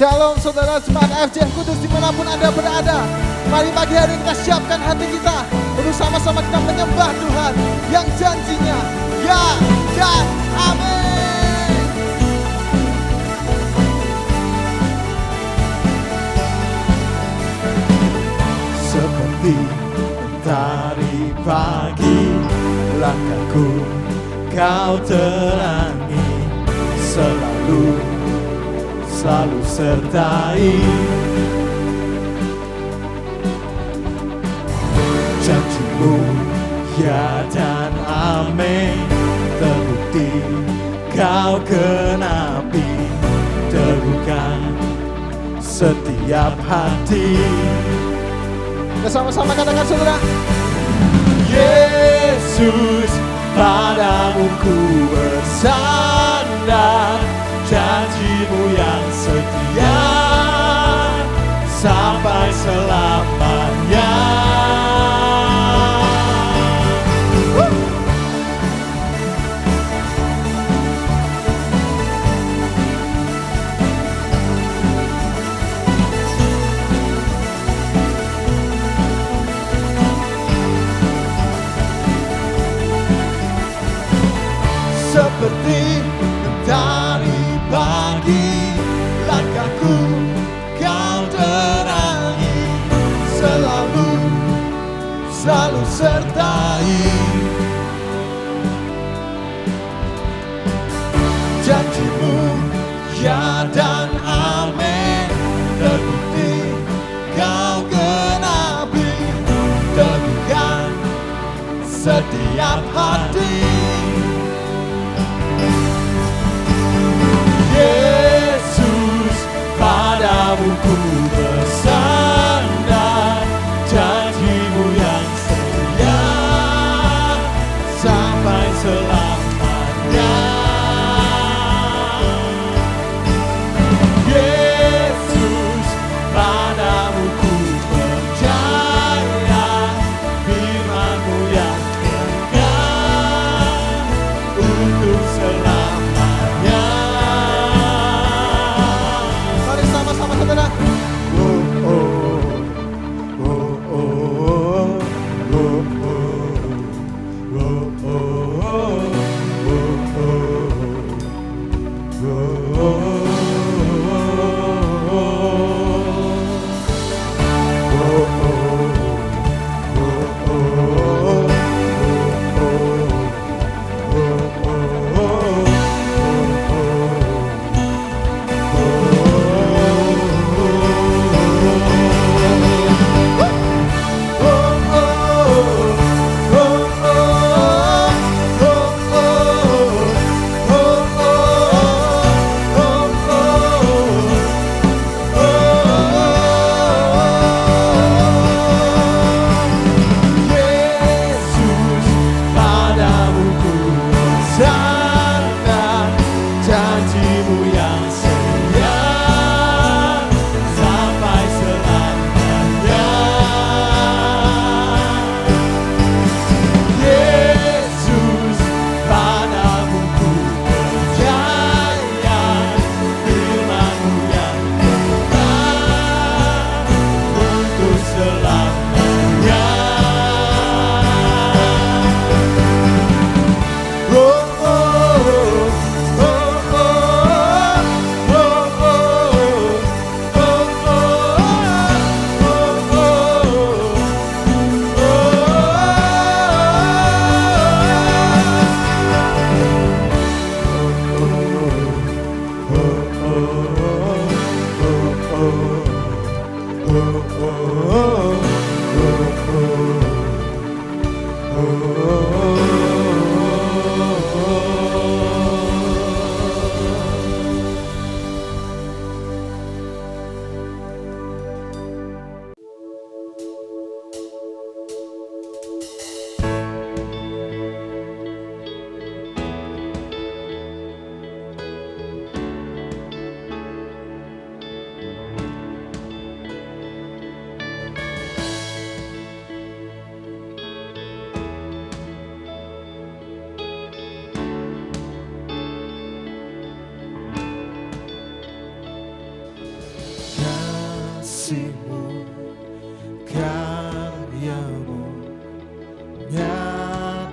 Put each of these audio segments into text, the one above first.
Shalom saudara jemaat FJM Kudus dimanapun Anda berada. Mari pagi hari ini kita siapkan hati kita untuk sama-sama kita menyembah Tuhan yang janjinya ya dan amin. Seperti mentari pagi, langkahku kau terangi, selalu sertai. Janjimu ya dan amin, terbukti kau genapi, teguhkan setiap hati. Kita sama-sama katakan saudara. Yesus, padamu ku bersandar, janjimu yang setia sampai selamanya. Seperti mentari pagi, langkahku kau terangi, selalu sertai. Janjimu ya dan amin, terbukti kau genapi, teguhkan setiap hati. Yesus, padamu ku bersandar, janjimu yang setia sampai selamanya. Yesus, padamu ku percaya, firman-Mu yang kekal untuk selamanya. Mari sama-sama saudara.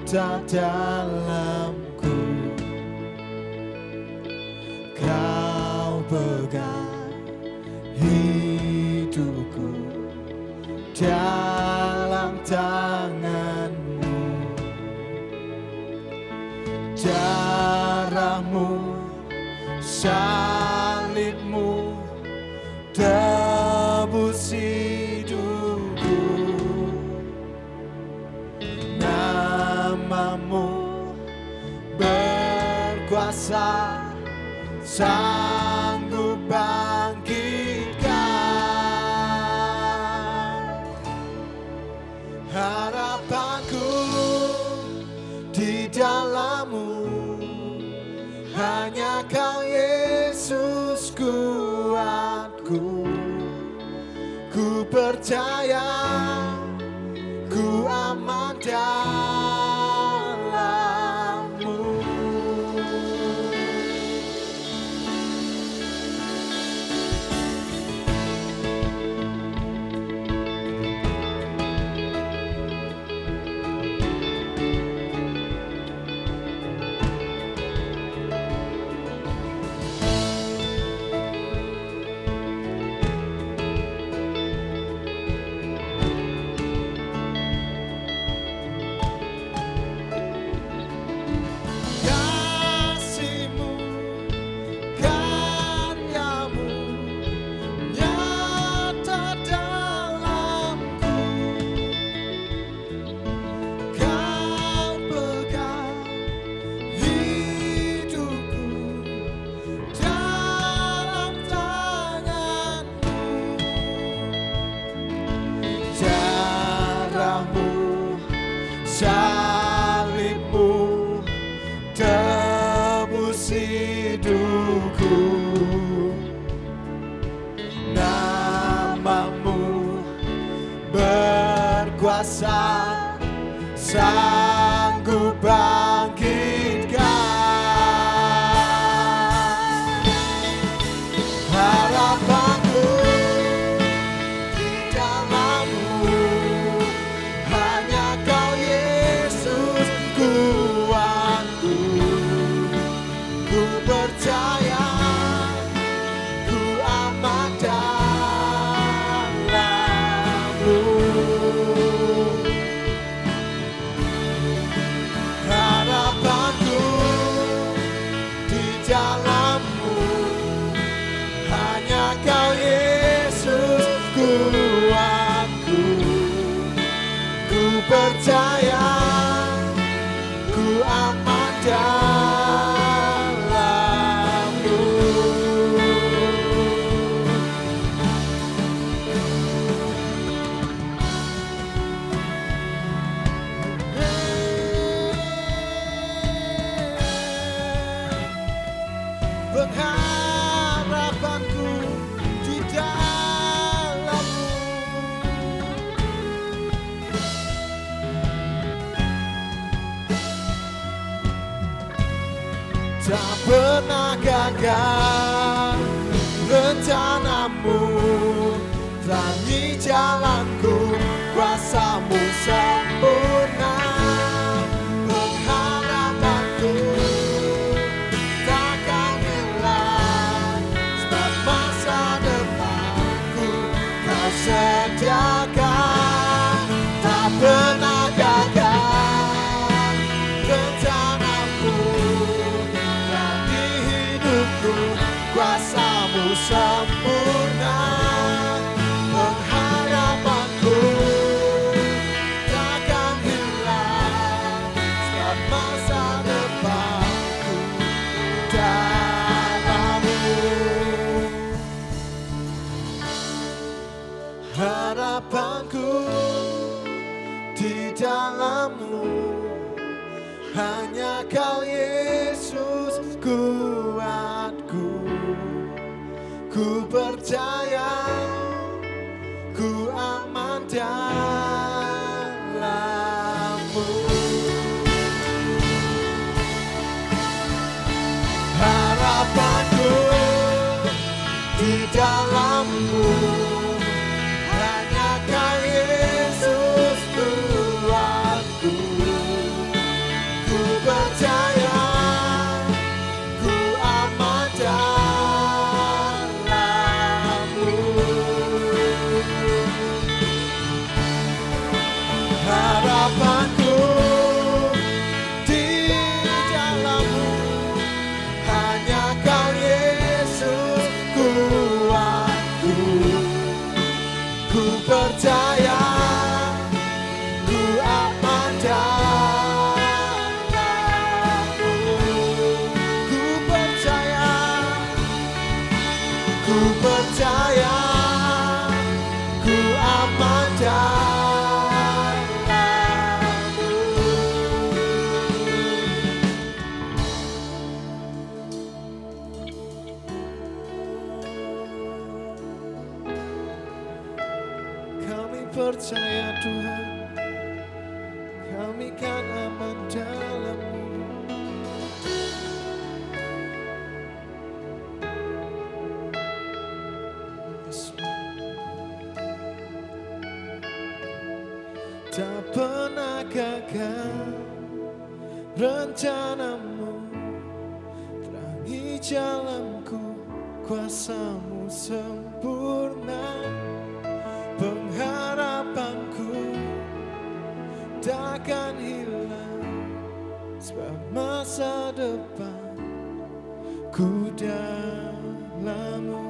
nyata dalamku. Kau pegang hidupku dalam tanganmu. Darahmu, salibmu, tebus hidupku. Namamu berkuasa, sanggup bangkitkan. Harapanku di dalam-Mu, hanya Kau Yesus kuatku. Ku percaya, ku aman dalam-Mu. Kasih-Mu, karya-Mu nyata dalamku. Kau pegang hidupku dalam tangan-Mu. Darah-Mu, salib-Mu, tebus hidupku. Namamu berkuasa, sanggup bangkitkan. Harapanku di dalam-Mu, hanya Kau Yesus kuatku. Ku percaya, ku aman dalam-Mu. Harapanku di dalam-Mu, hanya Kau Yesus kuatku. Ku percaya, ku aman dalam-Mu. Pengharapanku di dalam-Mu. Tak pernah gagal rencana-Mu, terangi jalanku, kuasa-Mu sempurna. Pengharapanku takkan hilang, sebab masa depanku Kau sediakan. Tak pernah gagal rencana-Mu, terangi hidupku, kuasa-Mu sempurna. Pengharapanku takkan hilang, sebab masa depanku dalam-Mu. Harapanku di dalam-Mu, hanya Kau Yesus kuatku. Ku percaya, ku aman dalam-Mu. Harapanku di dalam-Mu, hanya Kau Yesus kuatku. percaya Tuhan, kami kan aman dalam-Mu. Tak pernah gagal rencana-Mu, terangi jalanku, kuasa-Mu sempurna. Pengharapanku takkan hilang, sebab masa depan ku dalam-Mu.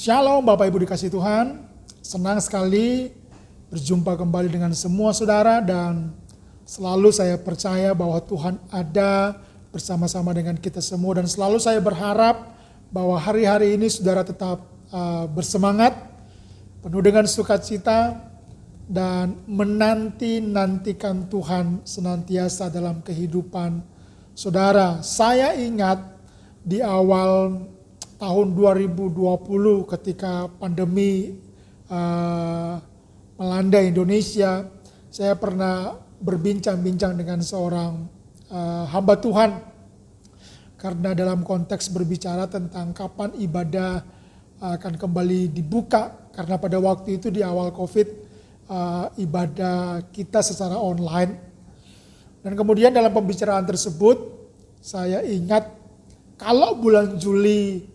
Shalom Bapak Ibu dikasih Tuhan, senang sekali berjumpa kembali dengan semua saudara dan selalu saya percaya bahwa Tuhan ada bersama-sama dengan kita semua dan selalu saya berharap bahwa hari-hari ini saudara tetap bersemangat, penuh dengan sukacita dan menanti-nantikan Tuhan senantiasa dalam kehidupan saudara. Saya ingat di awal tahun 2020 ketika pandemi melanda Indonesia, saya pernah berbincang-bincang dengan seorang hamba Tuhan. Karena dalam konteks berbicara tentang kapan ibadah akan kembali dibuka. Karena pada waktu itu di awal COVID ibadah kita secara online. Dan kemudian dalam pembicaraan tersebut saya ingat kalau bulan Juli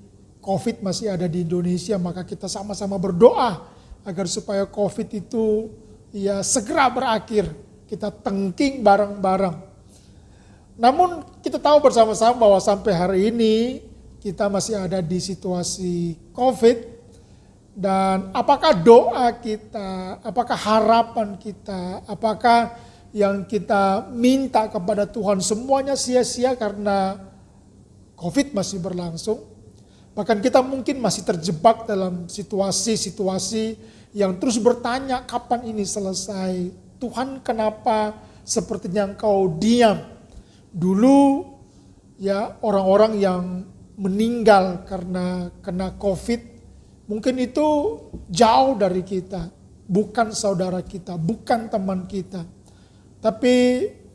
COVID masih ada di Indonesia, maka kita sama-sama berdoa agar supaya COVID itu ya segera berakhir. Kita tengking bareng-bareng. Namun kita tahu bersama-sama bahwa sampai hari ini kita masih ada di situasi COVID. Dan apakah doa kita, apakah harapan kita, apakah yang kita minta kepada Tuhan semuanya sia-sia karena COVID masih berlangsung. Bahkan kita mungkin masih terjebak dalam situasi-situasi yang terus bertanya kapan ini selesai. Tuhan kenapa sepertinya Engkau diam? Dulu ya orang-orang yang meninggal karena kena COVID mungkin itu jauh dari kita. Bukan saudara kita, bukan teman kita. Tapi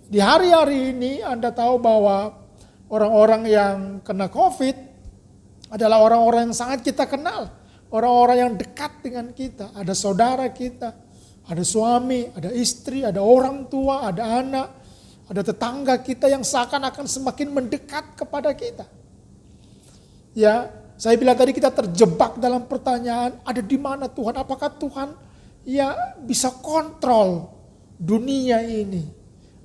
di hari-hari ini Anda tahu bahwa orang-orang yang kena COVID adalah orang-orang yang sangat kita kenal. Orang-orang yang dekat dengan kita. Ada saudara kita, ada suami, ada istri, ada orang tua, ada anak. Ada tetangga kita yang seakan-akan semakin mendekat kepada kita. Ya, saya bilang tadi kita terjebak dalam pertanyaan, ada di mana Tuhan? Apakah Tuhan ya bisa kontrol dunia ini?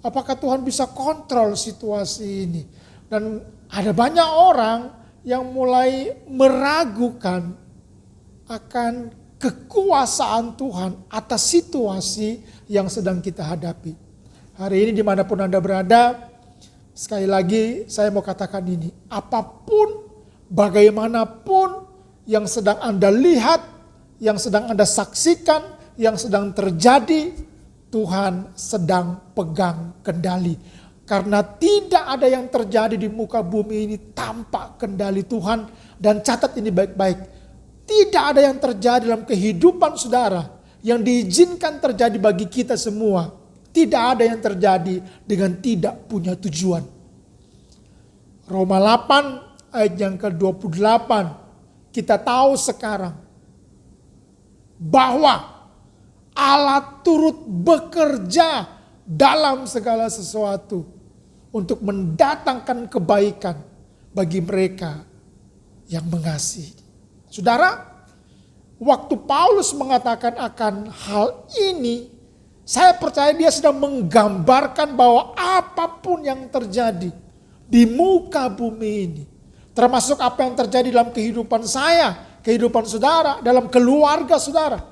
Apakah Tuhan bisa kontrol situasi ini? Dan ada banyak orang yang mulai meragukan akan kekuasaan Tuhan atas situasi yang sedang kita hadapi. Hari ini dimanapun Anda berada, sekali lagi saya mau katakan ini. Apapun, bagaimanapun yang sedang Anda lihat, yang sedang Anda saksikan, yang sedang terjadi, Tuhan sedang pegang kendali. Karena tidak ada yang terjadi di muka bumi ini tanpa kendali Tuhan. Dan catat ini baik-baik. Tidak ada yang terjadi dalam kehidupan saudara yang diizinkan terjadi bagi kita semua. Tidak ada yang terjadi dengan tidak punya tujuan. Roma 8 ayat yang ke-28. Kita tahu sekarang bahwa Allah turut bekerja dalam segala sesuatu untuk mendatangkan kebaikan bagi mereka yang mengasihi. Saudara, waktu Paulus mengatakan akan hal ini, saya percaya dia sedang menggambarkan bahwa apapun yang terjadi di muka bumi ini, termasuk apa yang terjadi dalam kehidupan saya, kehidupan saudara, dalam keluarga saudara,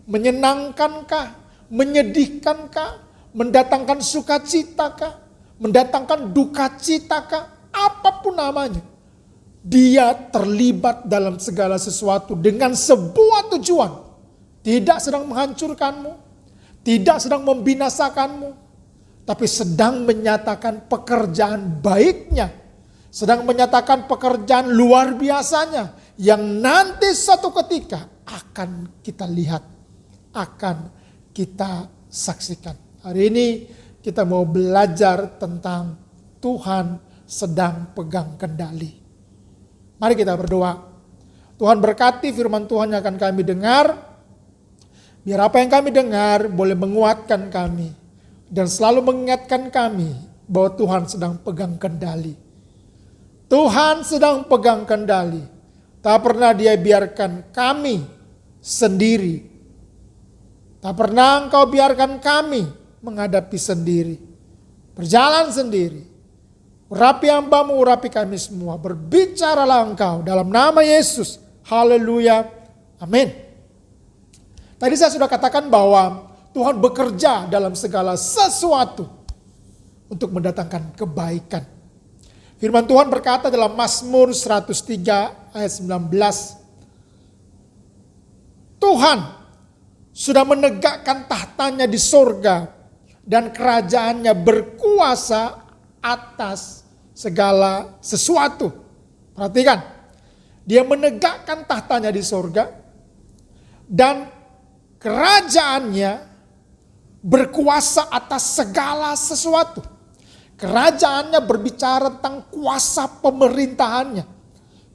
menyenangkankah, menyedihkankah, mendatangkan sukacitakah, mendatangkan duka citakah, apapun namanya. Dia terlibat dalam segala sesuatu dengan sebuah tujuan. tidak sedang menghancurkanmu, tidak sedang membinasakanmu, tapi sedang menyatakan pekerjaan baiknya, sedang menyatakan pekerjaan luar biasanya yang nanti suatu ketika akan kita lihat, akan kita saksikan. Hari ini kita mau belajar tentang Tuhan sedang pegang kendali. Mari kita berdoa. Tuhan berkati firman Tuhan yang akan kami dengar. Biar apa yang kami dengar boleh menguatkan kami. Dan selalu mengingatkan kami bahwa Tuhan sedang pegang kendali. Tuhan sedang pegang kendali. Tak pernah Dia biarkan kami sendiri. Tak pernah Engkau biarkan kami menghadapi sendiri. Berjalan sendiri. Urapi hamba-Mu, urapi kami semua. Berbicaralah Engkau dalam nama Yesus. Haleluya. Amin. Tadi saya sudah katakan bahwa Tuhan bekerja dalam segala sesuatu untuk mendatangkan kebaikan. Firman Tuhan berkata dalam Mazmur 103 ayat 19. Tuhan sudah menegakkan tahtanya di sorga dan kerajaannya berkuasa atas segala sesuatu. Perhatikan, Dia menegakkan tahtanya di sorga dan kerajaannya berkuasa atas segala sesuatu. Kerajaannya berbicara tentang kuasa pemerintahannya.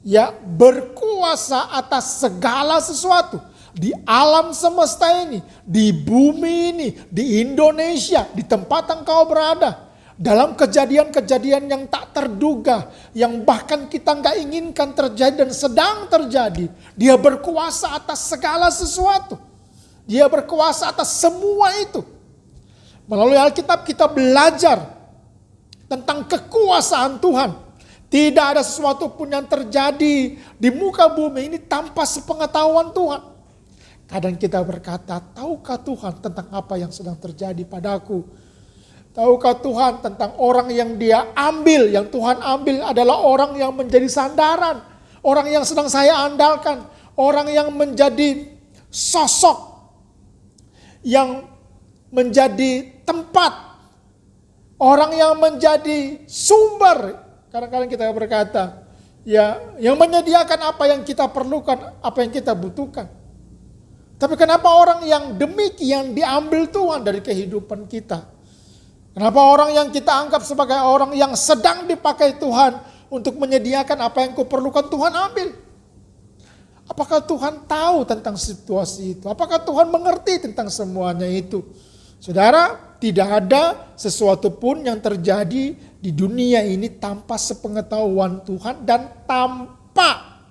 Ya, berkuasa atas segala sesuatu. Di alam semesta ini, di bumi ini, di Indonesia, di tempat engkau berada. Dalam kejadian-kejadian yang tak terduga, yang bahkan kita nggak inginkan terjadi dan sedang terjadi. Dia berkuasa atas segala sesuatu. Dia berkuasa atas semua itu. Melalui Alkitab kita belajar tentang kekuasaan Tuhan. Tidak ada sesuatu pun yang terjadi di muka bumi ini tanpa sepengetahuan Tuhan. Kadang kita berkata, tahukah Tuhan tentang apa yang sedang terjadi padaku? Tahukah Tuhan tentang orang yang Dia ambil, yang Tuhan ambil adalah orang yang menjadi sandaran. Orang yang sedang saya andalkan. Orang yang menjadi sosok. Yang menjadi tempat. Orang yang menjadi sumber. Kadang-kadang kita berkata, ya, yang menyediakan apa yang kita perlukan, apa yang kita butuhkan. Tapi kenapa orang yang demikian diambil Tuhan dari kehidupan kita? Kenapa orang yang kita anggap sebagai orang yang sedang dipakai Tuhan untuk menyediakan apa yang kau perlukan Tuhan ambil? Apakah Tuhan tahu tentang situasi itu? Apakah Tuhan mengerti tentang semuanya itu? Saudara, tidak ada sesuatu pun yang terjadi di dunia ini tanpa sepengetahuan Tuhan dan tanpa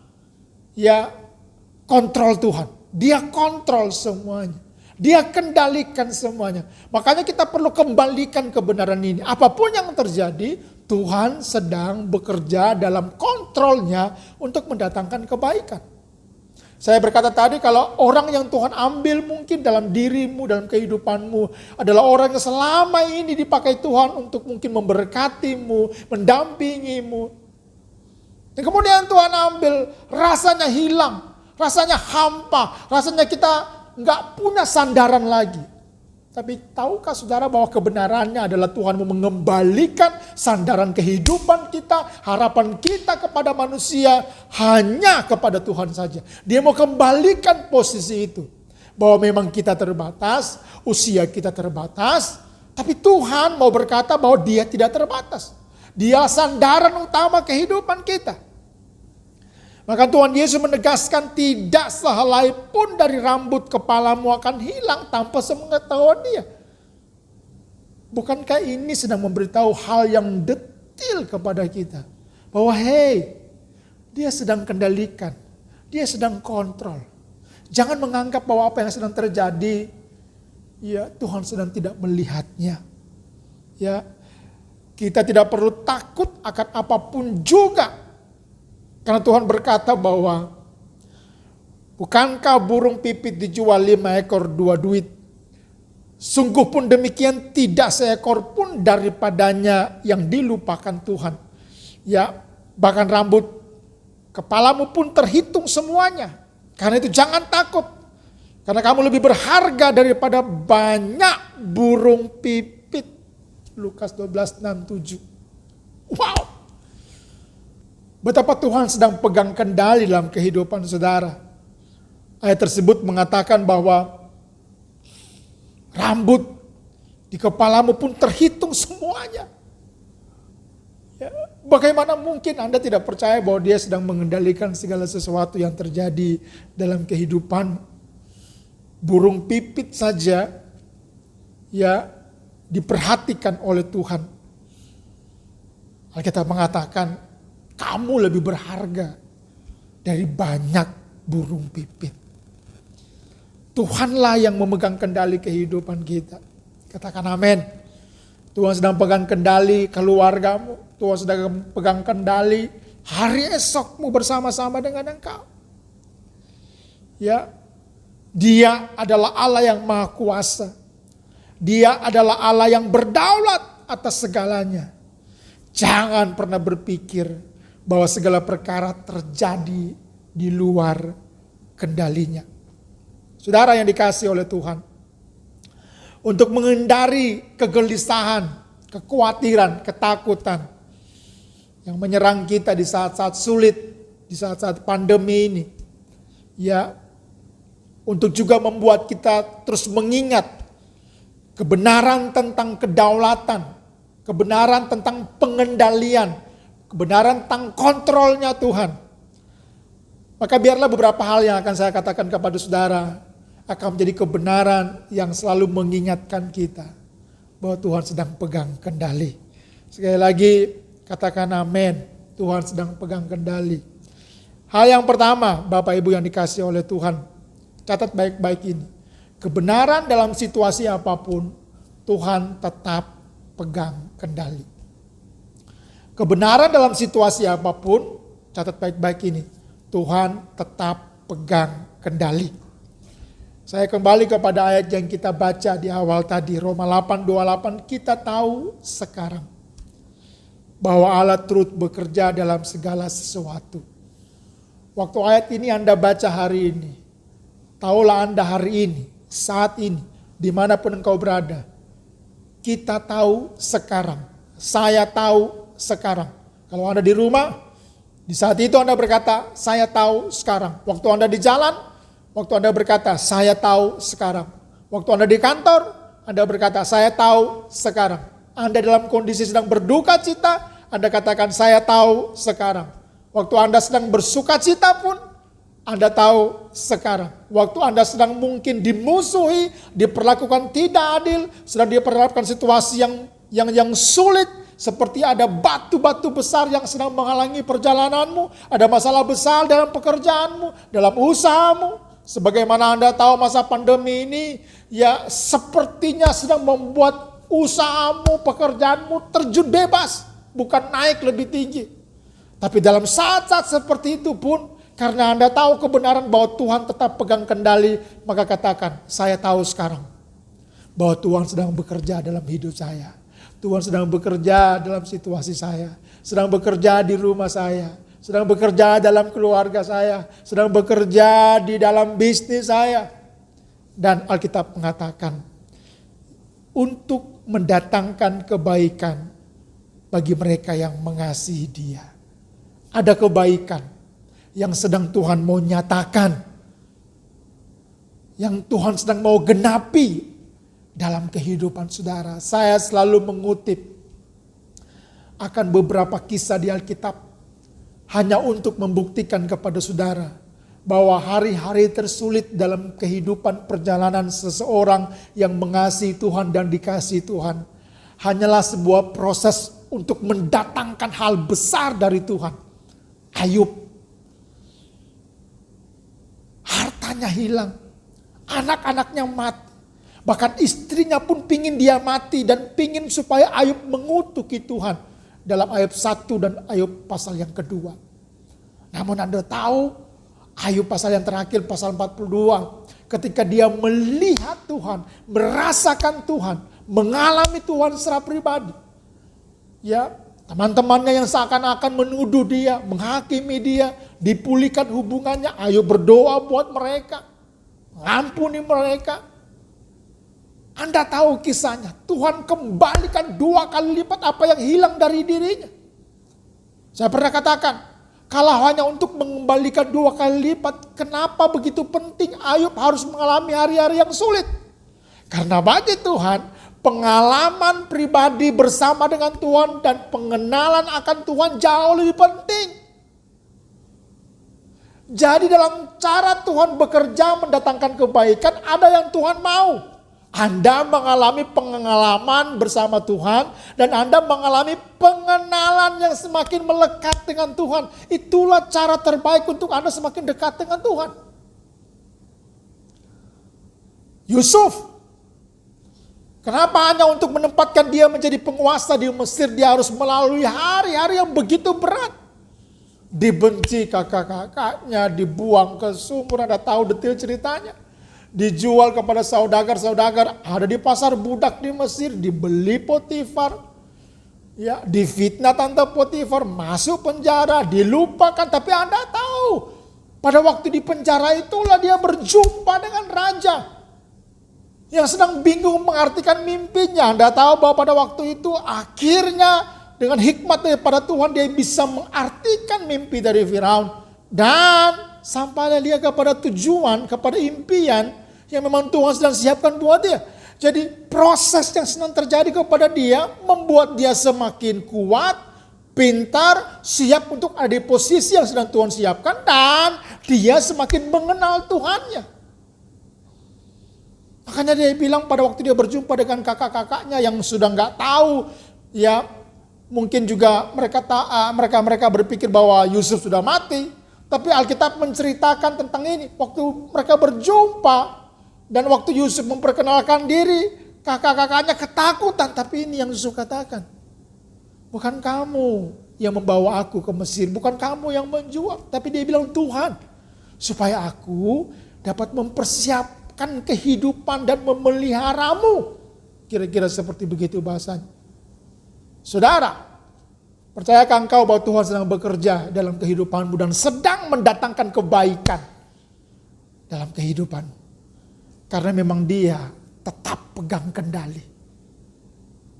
kontrol Tuhan. Dia kontrol semuanya. Dia kendalikan semuanya. Makanya kita perlu kembalikan kebenaran ini. Apapun yang terjadi, Tuhan sedang bekerja dalam kontrolnya untuk mendatangkan kebaikan. Saya berkata tadi kalau orang yang Tuhan ambil mungkin dalam dirimu, dalam kehidupanmu adalah orang yang selama ini dipakai Tuhan untuk mungkin memberkatimu, mendampingimu. Dan kemudian Tuhan ambil, rasanya hilang, rasanya hampa, rasanya kita nggak punya sandaran lagi. Tapi tahukah saudara bahwa kebenarannya adalah Tuhan mau mengembalikan sandaran kehidupan kita, harapan kita kepada manusia hanya kepada Tuhan saja. Dia mau kembalikan posisi itu. Bahwa memang kita terbatas, usia kita terbatas, tapi Tuhan mau berkata bahwa Dia tidak terbatas. Dia sandaran utama kehidupan kita. Maka Tuhan Yesus menegaskan tidak sehelai pun dari rambut kepalamu akan hilang tanpa sepengetahuan Dia. Bukankah ini sedang memberitahu hal yang detil kepada kita? Bahwa Dia sedang kendalikan, Dia sedang kontrol. Jangan menganggap bahwa apa yang sedang terjadi, ya Tuhan sedang tidak melihatnya. Ya, kita tidak perlu takut akan apapun juga. Karena Tuhan berkata bahwa bukankah burung pipit dijual 5 ekor 2 duit? Sungguh pun demikian tidak seekor pun daripadanya yang dilupakan Tuhan. Ya, bahkan rambut kepalamu pun terhitung semuanya. Karena itu jangan takut. Karena kamu lebih berharga daripada banyak burung pipit. Lukas 12:6-7. Wow. Betapa Tuhan sedang pegang kendali dalam kehidupan saudara. Ayat tersebut mengatakan bahwa rambut di kepalamu pun terhitung semuanya. Ya, bagaimana mungkin Anda tidak percaya bahwa Dia sedang mengendalikan segala sesuatu yang terjadi dalam kehidupan? Burung pipit saja ya diperhatikan oleh Tuhan. Alkitab mengatakan kamu lebih berharga dari banyak burung pipit. Tuhanlah yang memegang kendali kehidupan kita. Katakan amin. Tuhan sedang pegang kendali keluargamu. Tuhan sedang pegang kendali hari esokmu bersama-sama dengan engkau. Ya, Dia adalah Allah yang maha kuasa. Dia adalah Allah yang berdaulat atas segalanya. Jangan pernah berpikir bahwa segala perkara terjadi di luar kendalinya. Saudara yang dikasihi oleh Tuhan, untuk menghindari kegelisahan, kekhawatiran, ketakutan yang menyerang kita di saat-saat sulit, di saat-saat pandemi ini, ya, untuk juga membuat kita terus mengingat kebenaran tentang kedaulatan, kebenaran tentang pengendalian, kebenaran tentang kontrolnya Tuhan. Maka biarlah beberapa hal yang akan saya katakan kepada saudara akan menjadi kebenaran yang selalu mengingatkan kita bahwa Tuhan sedang pegang kendali. Sekali lagi katakan amin, Tuhan sedang pegang kendali. Hal yang pertama, Bapak Ibu yang dikasihi oleh Tuhan, catat baik-baik ini. Kebenaran dalam situasi apapun, Tuhan tetap pegang kendali. Kebenaran dalam situasi apapun, catat baik-baik ini, Tuhan tetap pegang kendali. Saya kembali kepada ayat yang kita baca di awal tadi, Roma 8:28, kita tahu sekarang bahwa Allah turut bekerja dalam segala sesuatu. Waktu ayat ini Anda baca hari ini, taulah Anda hari ini, saat ini, dimanapun engkau berada. Kita tahu sekarang, saya tahu sekarang. Kalau Anda di rumah, di saat itu Anda berkata, saya tahu sekarang. Waktu Anda di jalan, waktu Anda berkata, saya tahu sekarang. Waktu Anda di kantor, Anda berkata, saya tahu sekarang. Anda dalam kondisi sedang berduka cita, Anda katakan, saya tahu sekarang. Waktu Anda sedang bersuka cita pun, Anda tahu sekarang. Waktu Anda sedang mungkin dimusuhi, diperlakukan tidak adil, sedang diperhadapkan situasi yang sulit, seperti ada batu-batu besar yang sedang menghalangi perjalananmu, ada masalah besar dalam pekerjaanmu, dalam usahamu. Sebagaimana Anda tahu masa pandemi ini, ya sepertinya sedang membuat usahamu, pekerjaanmu terjun bebas, bukan naik lebih tinggi. Tapi dalam saat-saat seperti itu pun, karena Anda tahu kebenaran bahwa Tuhan tetap pegang kendali, maka katakan, saya tahu sekarang bahwa Tuhan sedang bekerja dalam hidup saya. Tuhan sedang bekerja dalam situasi saya, sedang bekerja di rumah saya, sedang bekerja dalam keluarga saya, sedang bekerja di dalam bisnis saya. Dan Alkitab mengatakan, untuk mendatangkan kebaikan bagi mereka yang mengasihi Dia. Ada kebaikan yang sedang Tuhan mau nyatakan, yang Tuhan sedang mau genapi dalam kehidupan saudara. Saya selalu mengutip akan beberapa kisah di Alkitab hanya untuk membuktikan kepada saudara bahwa hari-hari tersulit dalam kehidupan perjalanan seseorang yang mengasihi Tuhan dan dikasihi Tuhan hanyalah sebuah proses untuk mendatangkan hal besar dari Tuhan. Ayub, hartanya hilang, anak-anaknya mati, bahkan istrinya pun pingin dia mati dan pingin supaya Ayub mengutuki Tuhan dalam ayat 1 dan Ayub pasal yang kedua. Namun Anda tahu Ayub pasal yang terakhir, pasal 42, ketika dia melihat Tuhan, merasakan Tuhan, mengalami Tuhan secara pribadi, ya, teman-temannya yang seakan-akan menuduh dia, menghakimi dia, dipulihkan hubungannya. Ayub berdoa buat mereka. mengampuni mereka. Anda tahu kisahnya, Tuhan kembalikan 2 kali lipat apa yang hilang dari dirinya. Saya pernah katakan, kalau hanya untuk mengembalikan 2 kali lipat, kenapa begitu penting Ayub harus mengalami hari-hari yang sulit? Karena bagi Tuhan, pengalaman pribadi bersama dengan Tuhan dan pengenalan akan Tuhan jauh lebih penting. Jadi dalam cara Tuhan bekerja mendatangkan kebaikan, ada yang Tuhan mau. Anda mengalami pengalaman bersama Tuhan dan Anda mengalami pengenalan yang semakin melekat dengan Tuhan. Itulah cara terbaik untuk Anda semakin dekat dengan Tuhan. Yusuf, kenapa hanya untuk menempatkan dia menjadi penguasa di Mesir dia harus melalui hari-hari yang begitu berat? Dibenci kakak-kakaknya, dibuang ke sumur, Anda tahu detail ceritanya. Dijual kepada saudagar-saudagar, ada di pasar budak di Mesir, dibeli Potifar. Ya, difitnah tante Potifar, masuk penjara, dilupakan. Tapi Anda tahu, pada waktu di penjara itulah dia berjumpa dengan raja yang sedang bingung mengartikan mimpinya. Anda tahu bahwa pada waktu itu akhirnya dengan hikmat daripada Tuhan dia bisa mengartikan mimpi dari Firaun. Dan sampailah dia kepada tujuan, kepada impian yang memang Tuhan sedang siapkan buat dia. Jadi proses yang sedang terjadi kepada dia membuat dia semakin kuat, pintar, siap untuk ada di posisi yang sedang Tuhan siapkan. Dan dia semakin mengenal Tuhannya. Makanya dia bilang pada waktu dia berjumpa dengan kakak-kakaknya yang sudah gak tahu, ya mungkin juga mereka berpikir bahwa Yusuf sudah mati. Tapi Alkitab menceritakan tentang ini. Waktu mereka berjumpa dan waktu Yusuf memperkenalkan diri, kakak-kakaknya ketakutan. Tapi ini yang Yusuf katakan, bukan kamu yang membawa aku ke Mesir, bukan kamu yang menjual. Tapi dia bilang Tuhan, supaya aku dapat mempersiapkan kehidupan dan memeliharamu. Kira-kira seperti begitu bahasanya. Saudara, percayakah engkau bahwa Tuhan sedang bekerja dalam kehidupanmu dan sedang mendatangkan kebaikan dalam kehidupanmu? Karena memang dia tetap pegang kendali.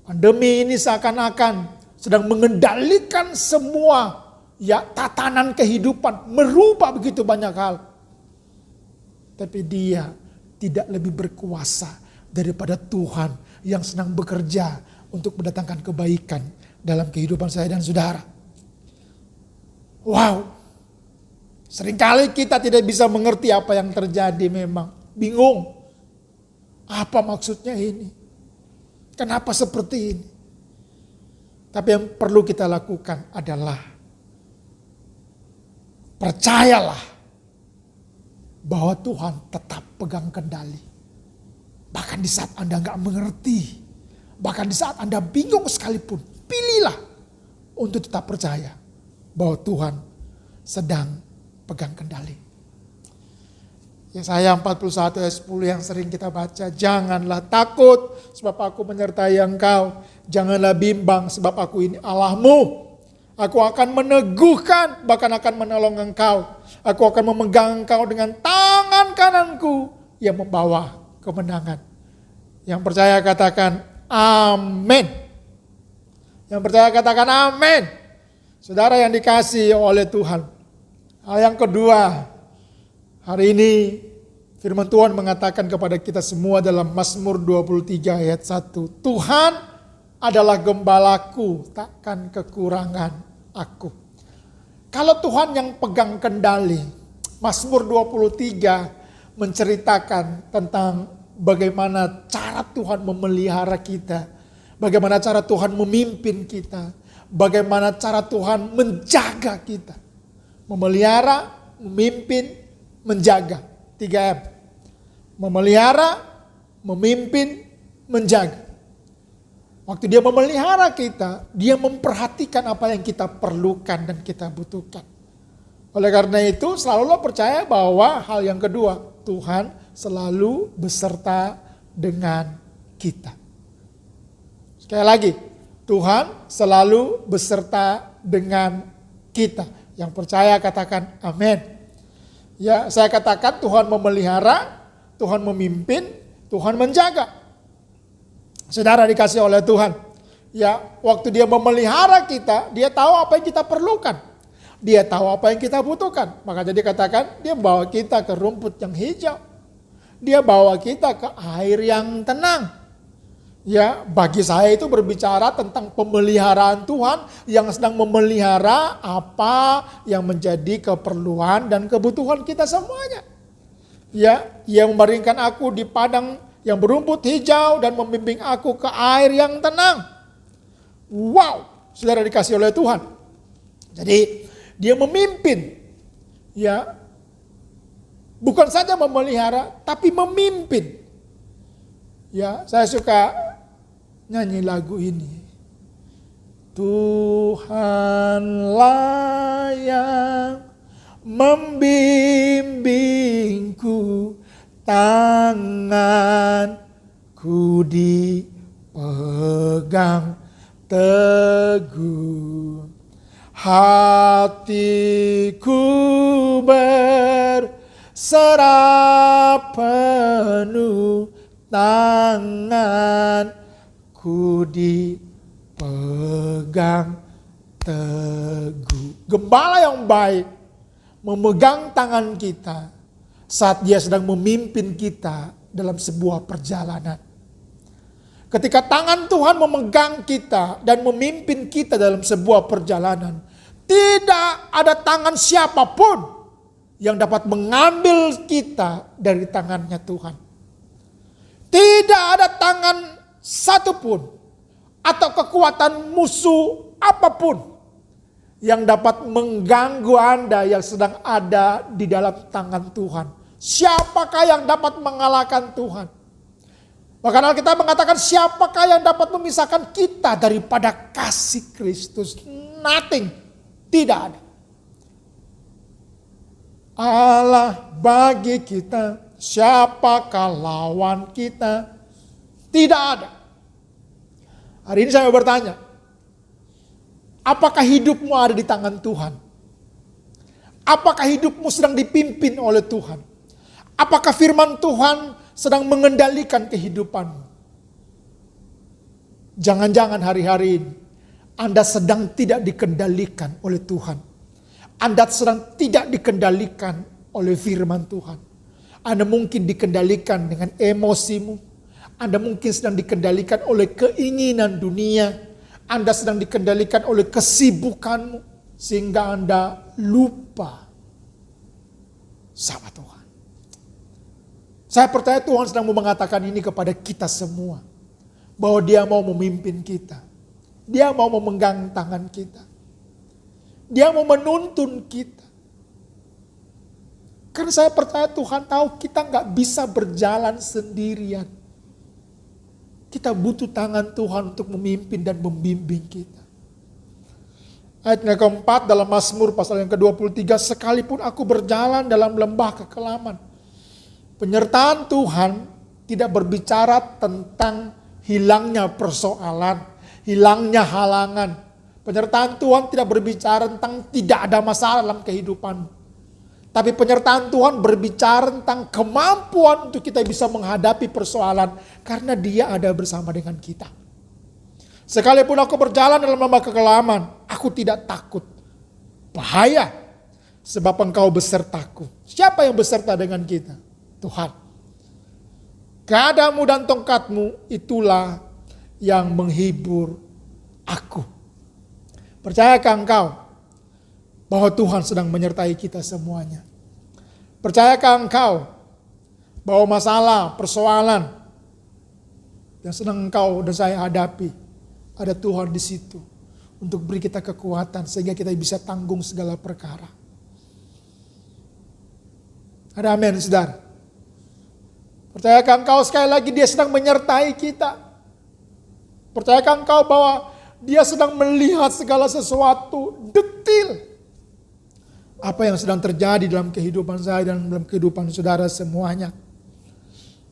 Pandemi ini seakan-akan sedang mengendalikan semua tatanan kehidupan, merubah begitu banyak hal. Tapi dia tidak lebih berkuasa daripada Tuhan yang sedang bekerja untuk mendatangkan kebaikan dalam kehidupan saya dan saudara. Wow. Seringkali kita tidak bisa mengerti apa yang terjadi memang. Bingung. Apa maksudnya ini? Kenapa seperti ini? Tapi yang perlu kita lakukan adalah percayalah bahwa Tuhan tetap pegang kendali. Bahkan di saat Anda nggak mengerti, bahkan di saat Anda bingung sekalipun, pilihlah untuk tetap percaya bahwa Tuhan sedang pegang kendali. Yesaya 41 ayat 10 yang sering kita baca. Janganlah takut sebab aku menyertai engkau. Janganlah bimbang sebab aku ini Allahmu. Aku akan meneguhkan bahkan akan menolong engkau. Aku akan memegang engkau dengan tangan kananku yang membawa kemenangan. Yang percaya katakan amin. Yang percaya katakan amin. Saudara yang dikasihi oleh Tuhan. Hal yang kedua, hari ini firman Tuhan mengatakan kepada kita semua dalam Mazmur 23 ayat 1. Tuhan adalah gembalaku, takkan kekurangan aku. Kalau Tuhan yang pegang kendali, Mazmur 23 menceritakan tentang bagaimana cara Tuhan memelihara kita, bagaimana cara Tuhan memimpin kita, bagaimana cara Tuhan menjaga kita. Memelihara, memimpin, menjaga. 3M. Memelihara, memimpin, menjaga. Waktu dia memelihara kita, dia memperhatikan apa yang kita perlukan dan kita butuhkan. Oleh karena itu, selalu percaya bahwa hal yang kedua, Tuhan selalu beserta dengan kita. Sekali lagi, Tuhan selalu beserta dengan kita. Yang percaya katakan amin. Ya, saya katakan Tuhan memelihara, Tuhan memimpin, Tuhan menjaga. Saudara dikasih oleh Tuhan. Ya, waktu dia memelihara kita, dia tahu apa yang kita perlukan. Dia tahu apa yang kita butuhkan. Maka jadi katakan, dia bawa kita ke rumput yang hijau. Dia bawa kita ke air yang tenang. Ya, bagi saya itu berbicara tentang pemeliharaan Tuhan yang sedang memelihara apa yang menjadi keperluan dan kebutuhan kita semuanya. Ya, yang membaringkan aku di padang yang berumput hijau dan membimbing aku ke air yang tenang. Wow, saudara dikasih oleh Tuhan. Jadi dia memimpin. Ya, bukan saja memelihara, tapi memimpin. Ya, saya suka nyanyi lagu ini. Tuhanlah yang membimbingku, tanganku dipegang teguh, hatiku berserah penuh, tanganku dipegang teguh. Gembala yang baik memegang tangan kita saat dia sedang memimpin kita dalam sebuah perjalanan. Ketika tangan Tuhan memegang kita dan memimpin kita dalam sebuah perjalanan, tidak ada tangan siapapun yang dapat mengambil kita dari tangannya Tuhan. Tidak ada tangan satupun atau kekuatan musuh apapun yang dapat mengganggu Anda yang sedang ada di dalam tangan Tuhan. Siapakah yang dapat mengalahkan Tuhan? Maka Alkitab mengatakan, siapakah yang dapat memisahkan kita daripada kasih Kristus? Nothing. Tidak ada. Allah bagi kita, siapakah lawan kita? Tidak ada. Hari ini saya mau bertanya, apakah hidupmu ada di tangan Tuhan? Apakah hidupmu sedang dipimpin oleh Tuhan? Apakah firman Tuhan sedang mengendalikan kehidupanmu? Jangan-jangan hari-hari ini Anda sedang tidak dikendalikan oleh Tuhan. Anda sedang tidak dikendalikan oleh firman Tuhan. Anda mungkin dikendalikan dengan emosimu. Anda mungkin sedang dikendalikan oleh keinginan dunia. Anda sedang dikendalikan oleh kesibukanmu. Sehingga Anda lupa sama Tuhan. Saya percaya Tuhan sedang mau mengatakan ini kepada kita semua. Bahwa dia mau memimpin kita. Dia mau memegang tangan kita. Dia mau menuntun kita. Karena saya percaya Tuhan tahu kita gak bisa berjalan sendirian. Kita butuh tangan Tuhan untuk memimpin dan membimbing kita. Ayat yang keempat dalam Mazmur pasal yang ke-23. Sekalipun aku berjalan dalam lembah kekelaman. Penyertaan Tuhan tidak berbicara tentang hilangnya persoalan, hilangnya halangan. Penyertaan Tuhan tidak berbicara tentang tidak ada masalah dalam kehidupan. Tapi penyertaan Tuhan berbicara tentang kemampuan untuk kita bisa menghadapi persoalan. Karena dia ada bersama dengan kita. Sekalipun aku berjalan dalam lembah kekelaman, aku tidak takut bahaya. Sebab engkau besertaku. Siapa yang beserta dengan kita? Tuhan. Gadamu dan tongkatmu itulah yang menghibur aku. Percayakah engkau bahwa Tuhan sedang menyertai kita semuanya? Percayakah engkau bahwa masalah, persoalan yang sedang engkau dan saya hadapi, ada Tuhan di situ untuk beri kita kekuatan sehingga kita bisa tanggung segala perkara. Ada amin, saudara? Percayakah engkau sekali lagi dia sedang menyertai kita? Percayakah engkau bahwa dia sedang melihat segala sesuatu detil? Apa yang sedang terjadi dalam kehidupan saya dan dalam kehidupan saudara semuanya.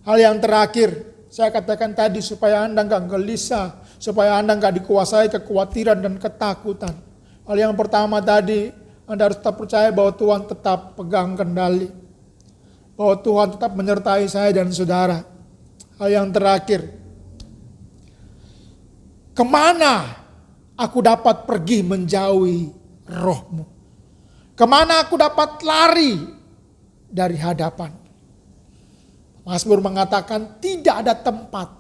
Hal yang terakhir, saya katakan tadi supaya Anda enggak gelisah, supaya Anda enggak dikuasai kekhawatiran dan ketakutan. Hal yang pertama tadi, Anda harus tetap percaya bahwa Tuhan tetap pegang kendali. bahwa Tuhan tetap menyertai saya dan saudara. Hal yang terakhir, kemana aku dapat pergi menjauhi roh-Mu? Kemana aku dapat lari dari hadapan? Mazmur mengatakan tidak ada tempat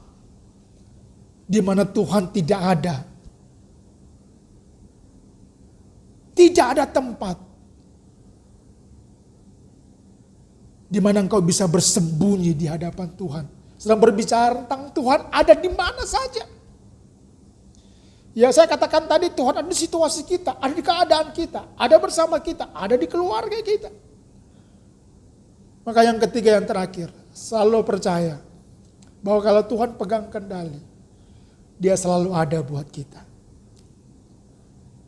di mana Tuhan tidak ada. Tidak ada tempat di mana engkau bisa bersembunyi di hadapan Tuhan. Sedang berbicara tentang Tuhan ada di mana saja. Ya, saya katakan tadi, Tuhan ada di situasi kita, ada di keadaan kita, ada bersama kita, ada di keluarga kita. Maka yang ketiga, yang terakhir, selalu percaya bahwa kalau Tuhan pegang kendali, Dia selalu ada buat kita.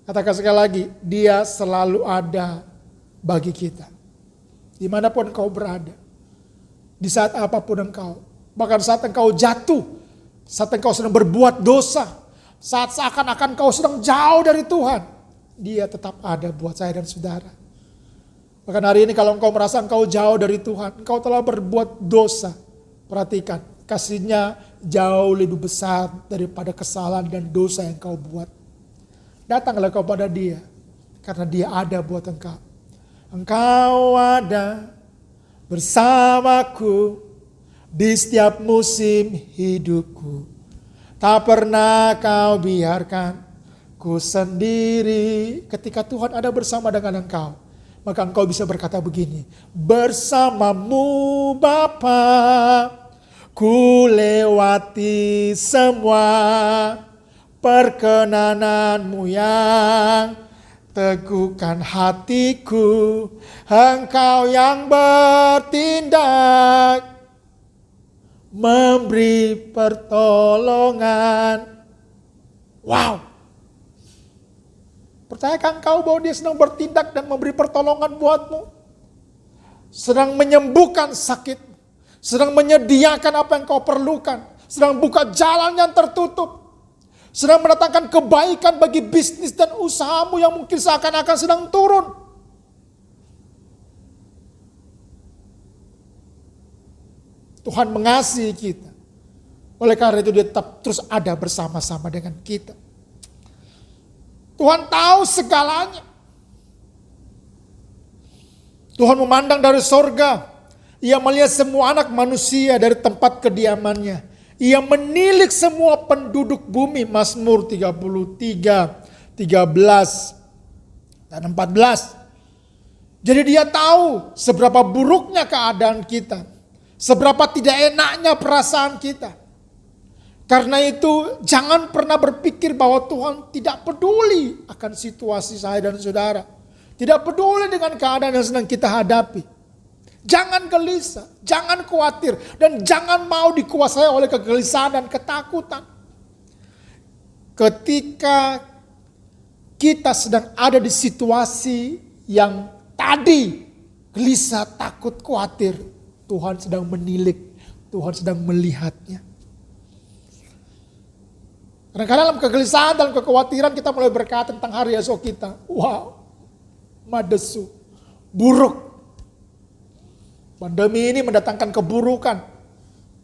Katakan sekali lagi, Dia selalu ada bagi kita. Dimanapun engkau berada, di saat apapun engkau, bahkan saat engkau jatuh, saat engkau sedang berbuat dosa, saat seakan-akan engkau sedang jauh dari Tuhan, Dia tetap ada buat saya dan saudara. Bahkan hari ini kalau engkau merasa engkau jauh dari Tuhan, engkau telah berbuat dosa, perhatikan, kasih-Nya jauh lebih besar daripada kesalahan dan dosa yang engkau buat. Datanglah kepada Dia, karena Dia ada buat engkau. Engkau ada bersamaku di setiap musim hidupku. Tak pernah Kau biarkan ku sendiri. Ketika Tuhan ada bersama dengan engkau, maka engkau bisa berkata begini, bersama-Mu Bapa, ku lewati semua perkenanan-Mu yang teguhkan hatiku. Engkau yang bertindak, memberi pertolongan. Wow. Percayakah engkau bahwa Dia sedang bertindak dan memberi pertolongan buatmu? Sedang menyembuhkan sakit, sedang menyediakan apa yang kau perlukan, sedang buka jalan yang tertutup, sedang mendatangkan kebaikan bagi bisnis dan usahamu yang mungkin seakan-akan sedang turun. Tuhan mengasihi kita. Oleh karena itu Dia tetap terus ada bersama-sama dengan kita. Tuhan tahu segalanya. Tuhan memandang dari sorga. Ia melihat semua anak manusia dari tempat kediamannya. Ia menilik semua penduduk bumi. Mazmur 33, 13 dan 14. Jadi Dia tahu seberapa buruknya keadaan kita. Seberapa tidak enaknya perasaan kita. Karena itu jangan pernah berpikir bahwa Tuhan tidak peduli akan situasi saya dan saudara. Tidak peduli dengan keadaan yang sedang kita hadapi. Jangan gelisah, jangan khawatir, dan jangan mau dikuasai oleh kegelisahan dan ketakutan. Ketika kita sedang ada di situasi yang tadi gelisah, takut, khawatir, Tuhan sedang menilik, Tuhan sedang melihatnya. Kadang-kadang dalam kegelisahan, dalam kekhawatiran kita mulai berkata tentang hari esok kita. Wow, madesu, buruk. Pandemi ini mendatangkan keburukan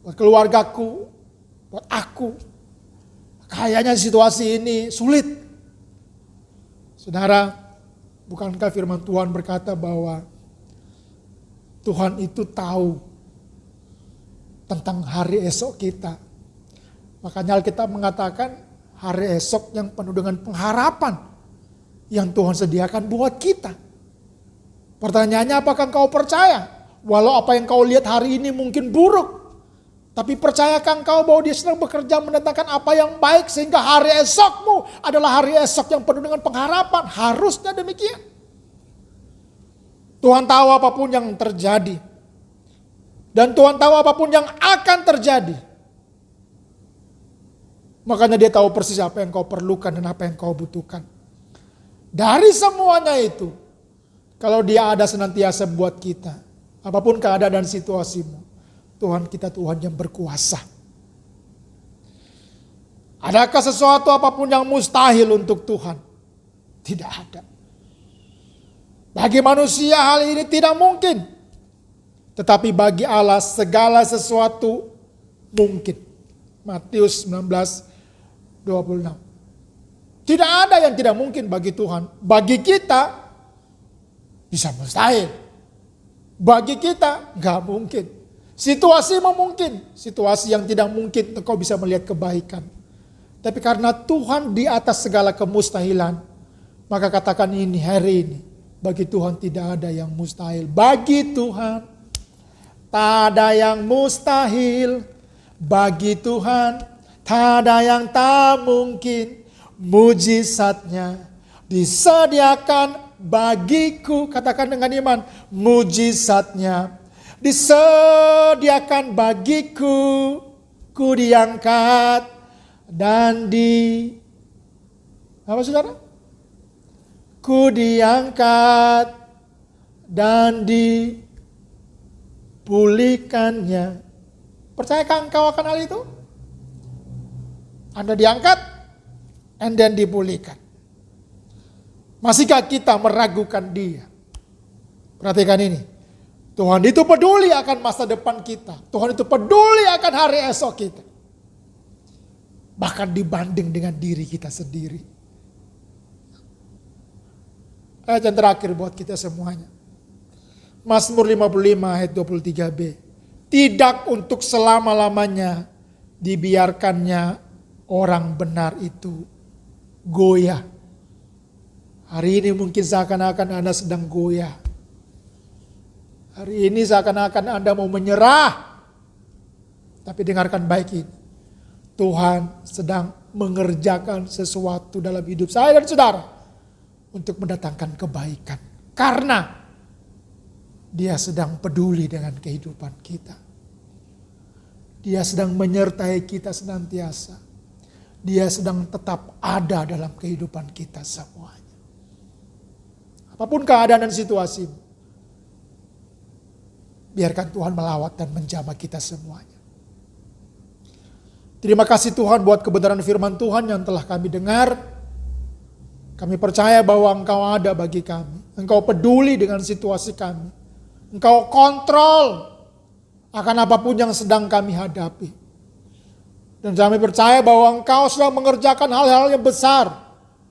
buat keluargaku, buat aku. Kayaknya situasi ini sulit. Saudara, bukankah firman Tuhan berkata bahwa Tuhan itu tahu tentang hari esok kita. Makanya Alkitab mengatakan hari esok yang penuh dengan pengharapan yang Tuhan sediakan buat kita. Pertanyaannya, apakah engkau percaya? Walau apa yang kau lihat hari ini mungkin buruk, tapi percayakah engkau bahwa Dia sedang bekerja mendatangkan apa yang baik sehingga hari esokmu adalah hari esok yang penuh dengan pengharapan? Harusnya demikian. Tuhan tahu apapun yang terjadi. Dan Tuhan tahu apapun yang akan terjadi. Makanya Dia tahu persis apa yang kau perlukan dan apa yang kau butuhkan. Dari semuanya itu, kalau Dia ada senantiasa buat kita, apapun keadaan dan situasimu, Tuhan kita Tuhan yang berkuasa. Adakah sesuatu apapun yang mustahil untuk Tuhan? Tidak ada. Bagi manusia hal ini tidak mungkin. Tetapi bagi Allah segala sesuatu mungkin. Matius 19:26. Tidak ada yang tidak mungkin bagi Tuhan. Bagi kita bisa mustahil. Bagi kita nggak mungkin. Situasi mungkin. Situasi yang tidak mungkin engkau bisa melihat kebaikan. Tapi karena Tuhan di atas segala kemustahilan, maka katakan ini hari ini. Bagi Tuhan tidak ada yang mustahil. Bagi Tuhan tak ada yang mustahil. Bagi Tuhan tak ada yang tak mungkin. Mujizatnya disediakan bagiku. Katakan dengan iman. Mujizatnya disediakan bagiku. Ku diangkat dan apa saudara? Ku diangkat dan dipulihkannya. Percayakah engkau akan hal itu? Anda diangkat and then dipulihkan. Masihkah kita meragukan Dia? Perhatikan ini. Tuhan itu peduli akan masa depan kita. Tuhan itu peduli akan hari esok kita. Bahkan dibanding dengan diri kita sendiri. Ayat yang terakhir buat kita semuanya. Mazmur 55 ayat 23b. Tidak untuk selama-lamanya dibiarkannya orang benar itu goyah. Hari ini mungkin seakan-akan Anda sedang goyah. Hari ini seakan-akan Anda mau menyerah. Tapi dengarkan baik ini. Tuhan sedang mengerjakan sesuatu dalam hidup saya dan saudara. Untuk mendatangkan kebaikan. Karena Dia sedang peduli dengan kehidupan kita. Dia sedang menyertai kita senantiasa. Dia sedang tetap ada dalam kehidupan kita semuanya. Apapun keadaan dan situasi, biarkan Tuhan melawat dan menjamah kita semuanya. Terima kasih Tuhan buat kebenaran firman Tuhan yang telah kami dengar. Kami percaya bahwa Engkau ada bagi kami. Engkau peduli dengan situasi kami. Engkau kontrol akan apapun yang sedang kami hadapi. Dan kami percaya bahwa Engkau sedang mengerjakan hal-hal yang besar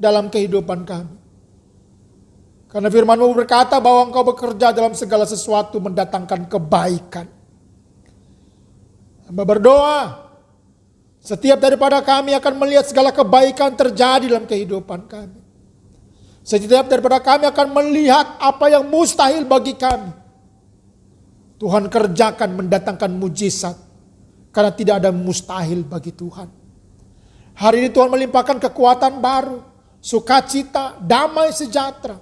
dalam kehidupan kami. Karena firman-Mu berkata bahwa Engkau bekerja dalam segala sesuatu mendatangkan kebaikan. Hamba berdoa, setiap daripada kami akan melihat segala kebaikan terjadi dalam kehidupan kami. Setiap daripada kami akan melihat apa yang mustahil bagi kami. Tuhan kerjakan mendatangkan mujizat. Karena tidak ada mustahil bagi Tuhan. Hari ini Tuhan melimpahkan kekuatan baru. Sukacita, damai sejahtera.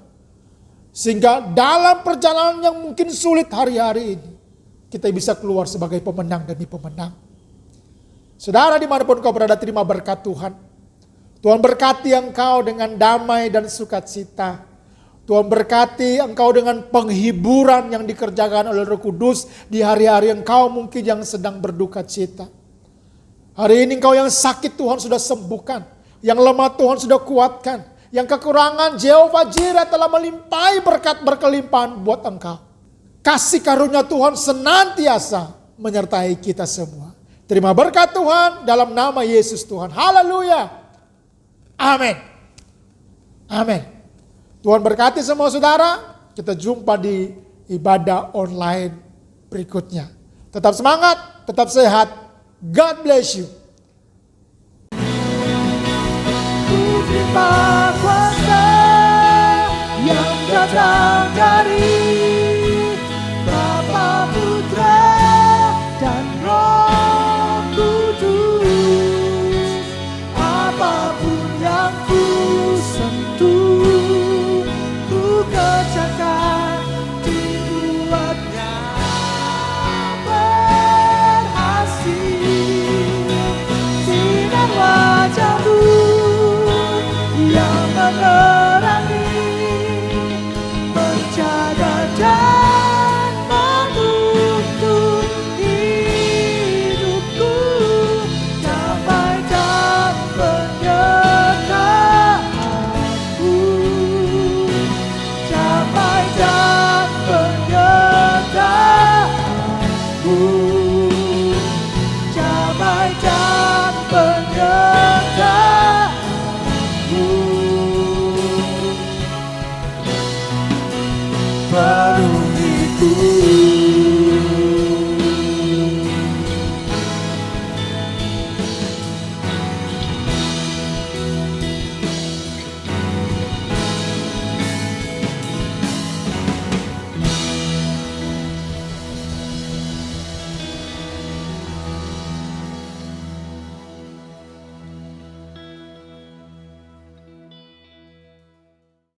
Sehingga dalam perjalanan yang mungkin sulit hari-hari ini. Kita bisa keluar sebagai pemenang demi pemenang. Saudara dimanapun kau berada, terima berkat Tuhan. Tuhan berkati engkau dengan damai dan sukacita. Tuhan berkati engkau dengan penghiburan yang dikerjakan oleh Roh Kudus di hari-hari engkau mungkin yang sedang berduka cita. Hari ini engkau yang sakit Tuhan sudah sembuhkan. Yang lemah Tuhan sudah kuatkan. Yang kekurangan Jehovah Jireh telah melimpahi berkat berkelimpahan buat engkau. Kasih karunia Tuhan senantiasa menyertai kita semua. Terima berkat Tuhan dalam nama Yesus Tuhan. Haleluya. Amin. Amin. Tuhan berkati semua saudara. Kita jumpa di ibadah online berikutnya. Tetap semangat, tetap sehat. God bless you. Terima kuasa yang datang dari Bapa, Putra, dan Roh Kudus. Apapun yang ku sentuh, ku kerjakan, dibuatnya berhasil. Sinar wajah-Mu yang menerangi, menjaga dan menuntun hidupku, damai dan penyertaanmu, damai dan penyertaanmu. Bapa